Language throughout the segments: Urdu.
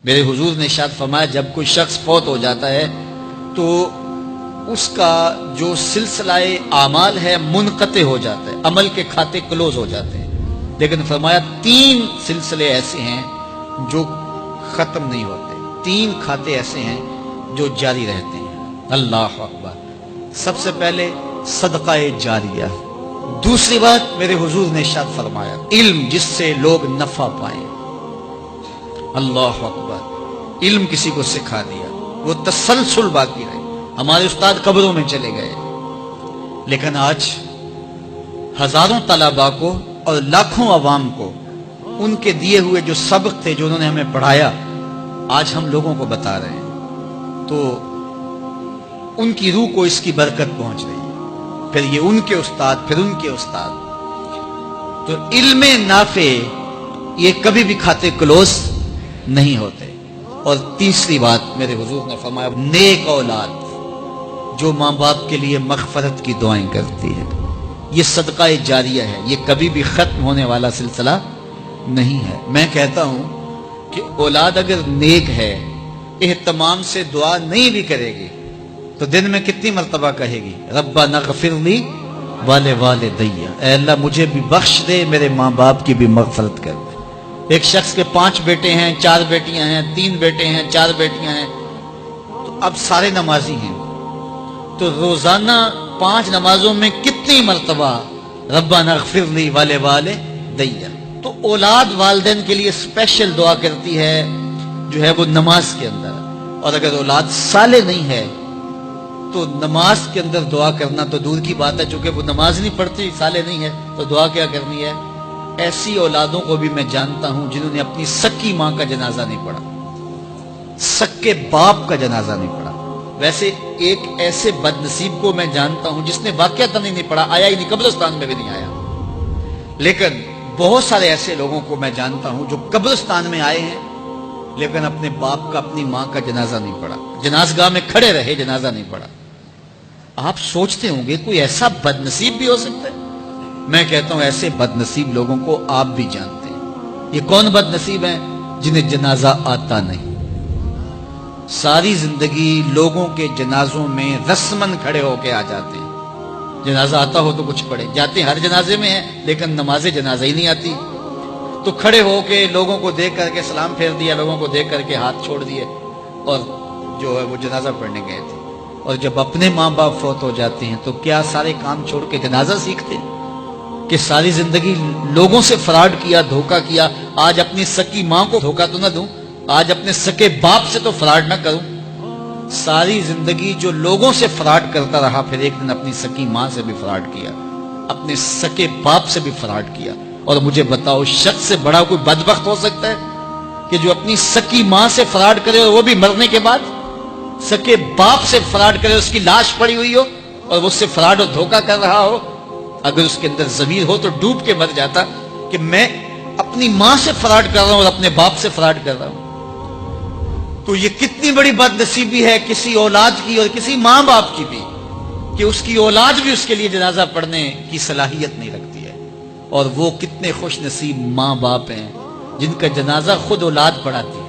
میرے حضور نے ارشاد فرمایا جب کوئی شخص فوت ہو جاتا ہے تو اس کا جو سلسلہ اعمال ہے منقطع ہو جاتا ہے، عمل کے کھاتے کلوز ہو جاتے ہیں، لیکن فرمایا 3 سلسلے ایسے ہیں جو ختم نہیں ہوتے، 3 کھاتے ایسے ہیں جو جاری رہتے ہیں۔ اللہ اکبر۔ سب سے پہلے صدقہ جاریہ، دوسری بات میرے حضور نے ارشاد فرمایا علم جس سے لوگ نفع پائیں۔ اللہ اکبر۔ علم کسی کو سکھا دیا، وہ تسلسل باقی رہے۔ ہمارے استاد قبروں میں چلے گئے، لیکن آج ہزاروں طلباء کو اور لاکھوں عوام کو ان کے دیے ہوئے جو سبق تھے جو انہوں نے ہمیں پڑھایا آج ہم لوگوں کو بتا رہے ہیں، تو ان کی روح کو اس کی برکت پہنچ رہی ہے، پھر یہ ان کے استاد، پھر ان کے استاد۔ تو علم نافع یہ کبھی بھی کھاتے کلوز نہیں ہوتے۔ اور تیسری بات میرے حضور نے فرمایا نیک اولاد جو ماں باپ کے لیے مغفرت کی دعائیں کرتی ہے، یہ صدقہ جاریہ ہے، یہ کبھی بھی ختم ہونے والا سلسلہ نہیں ہے۔ میں کہتا ہوں کہ اولاد اگر نیک ہے، اہتمام سے دعا نہیں بھی کرے گی تو دن میں کتنی مرتبہ کہے گی ربنا اغفر لی والدی، اے اللہ مجھے بھی بخش دے، میرے ماں باپ کی بھی مغفرت کر دے۔ ایک شخص کے 5 بیٹے ہیں، 4 بیٹیاں ہیں، 3 بیٹے ہیں، 4 بیٹیاں ہیں، تو اب سارے نمازی ہیں، تو روزانہ 5 نمازوں میں کتنی مرتبہ ربنا اغفر لی والدی۔ تو اولاد والدین کے لیے اسپیشل دعا کرتی ہے جو ہے وہ نماز کے اندر، اور اگر اولاد صالح نہیں ہے تو نماز کے اندر دعا کرنا تو دور کی بات ہے، چونکہ وہ نماز نہیں پڑھتی، صالح نہیں ہے، تو دعا کیا کرنی ہے؟ ایسی اولادوں کو بھی میں جانتا ہوں جنہوں نے اپنی سکی ماں کا جنازہ نہیں پڑھا، سکے باپ کا جنازہ نہیں پڑھا۔ ویسے ایک ایسے بد نصیب کو میں جانتا ہوں جس نے واقعتاً نہیں پڑھا، آیا ہی نہیں، قبرستان میں بھی نہیں آیا، لیکن بہت سارے ایسے لوگوں کو میں جانتا ہوں جو قبرستان میں آئے ہیں لیکن اپنے باپ کا، اپنی ماں کا جنازہ نہیں پڑھا، جنازگاہ میں کھڑے رہے، جنازہ نہیں پڑھا۔ آپ سوچتے ہوں گے کوئی ایسا بد نصیب بھی ہو سکتا ہے؟ میں کہتا ہوں ایسے بد نصیب لوگوں کو آپ بھی جانتے ہیں۔ یہ کون بد نصیب ہیں؟ جنہیں جنازہ آتا نہیں، ساری زندگی لوگوں کے جنازوں میں رسمن کھڑے ہو کے آ جاتے ہیں، جنازہ آتا ہو تو کچھ پڑھے، جاتے ہر جنازے میں ہیں لیکن نماز جنازہ ہی نہیں آتی، تو کھڑے ہو کے لوگوں کو دیکھ کر کے سلام پھیر دیا، لوگوں کو دیکھ کر کے ہاتھ چھوڑ دیے اور جو ہے وہ جنازہ پڑھنے گئے تھے۔ اور جب اپنے ماں باپ فوت ہو جاتے ہیں تو کیا سارے کام چھوڑ کے جنازہ سیکھتے ہیں کہ ساری زندگی لوگوں سے فراڈ کیا، دھوکہ کیا، آج اپنی سکی ماں کو دھوکہ تو نہ دوں، آج اپنے سکے باپ سے تو فراڈ نہ کروں۔ ساری زندگی جو لوگوں سے فراڈ کرتا رہا، پھر ایک دن اپنی سکی ماں سے بھی فراڈ کیا، اپنے سکے باپ سے بھی فراڈ کیا۔ اور مجھے بتاؤ شخص سے بڑا کوئی بدبخت ہو سکتا ہے کہ جو اپنی سکی ماں سے فراڈ کرے اور وہ بھی مرنے کے بعد، سکے باپ سے فراڈ کرے، اس کی لاش پڑی ہوئی ہو اور وہ اس سے فراڈ اور دھوکہ کر رہا ہو؟ اگر اس کے اندر ضمیر ہو تو ڈوب کے مر جاتا کہ میں اپنی ماں سے فراڈ کر رہا ہوں اور اپنے باپ سے فراڈ کر رہا ہوں۔ تو یہ کتنی بڑی بد نصیبی ہے کسی اولاد کی اور کسی ماں باپ کی بھی کہ اس کی اولاد بھی اس کے لیے جنازہ پڑھنے کی صلاحیت نہیں رکھتی ہے۔ اور وہ کتنے خوش نصیب ماں باپ ہیں جن کا جنازہ خود اولاد پڑھاتی ہے۔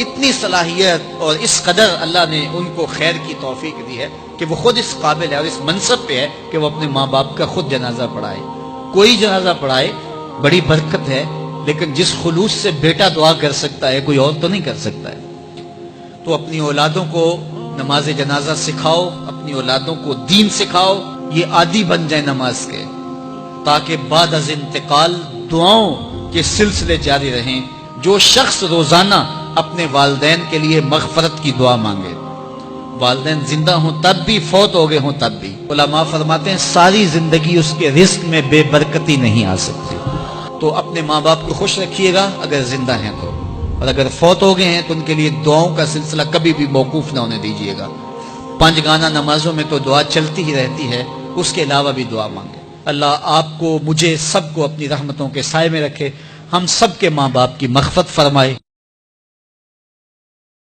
اتنی صلاحیت اور اس قدر اللہ نے ان کو خیر کی توفیق دی ہے کہ وہ خود اس قابل ہے اور اس منصب پہ ہے کہ وہ اپنے ماں باپ کا خود جنازہ پڑھائے۔ کوئی جنازہ پڑھائے بڑی برکت ہے، لیکن جس خلوص سے بیٹا دعا کر سکتا ہے کوئی اور تو نہیں کر سکتا ہے۔ تو اپنی اولادوں کو نماز جنازہ سکھاؤ، اپنی اولادوں کو دین سکھاؤ، یہ عادی بن جائے نماز کے، تاکہ بعد از انتقال دعاؤں کے سلسلے جاری رہیں۔ جو شخص روزانہ اپنے والدین کے لیے مغفرت کی دعا مانگے، والدین زندہ ہوں تب بھی، فوت ہو گئے ہوں تب بھی، علماء فرماتے ہیں ساری زندگی اس کے رزق میں بے برکتی نہیں آ سکتی۔ تو اپنے ماں باپ کو خوش رکھیے گا اگر زندہ ہیں تو، اور اگر فوت ہو گئے ہیں تو ان کے لیے دعاؤں کا سلسلہ کبھی بھی موقوف نہ ہونے دیجیے گا۔ 5 گانا نمازوں میں تو دعا چلتی ہی رہتی ہے، اس کے علاوہ بھی دعا مانگے۔ اللہ آپ کو، مجھے، سب کو اپنی رحمتوں کے سائے میں رکھے، ہم سب کے ماں باپ کی مغفرت فرمائے۔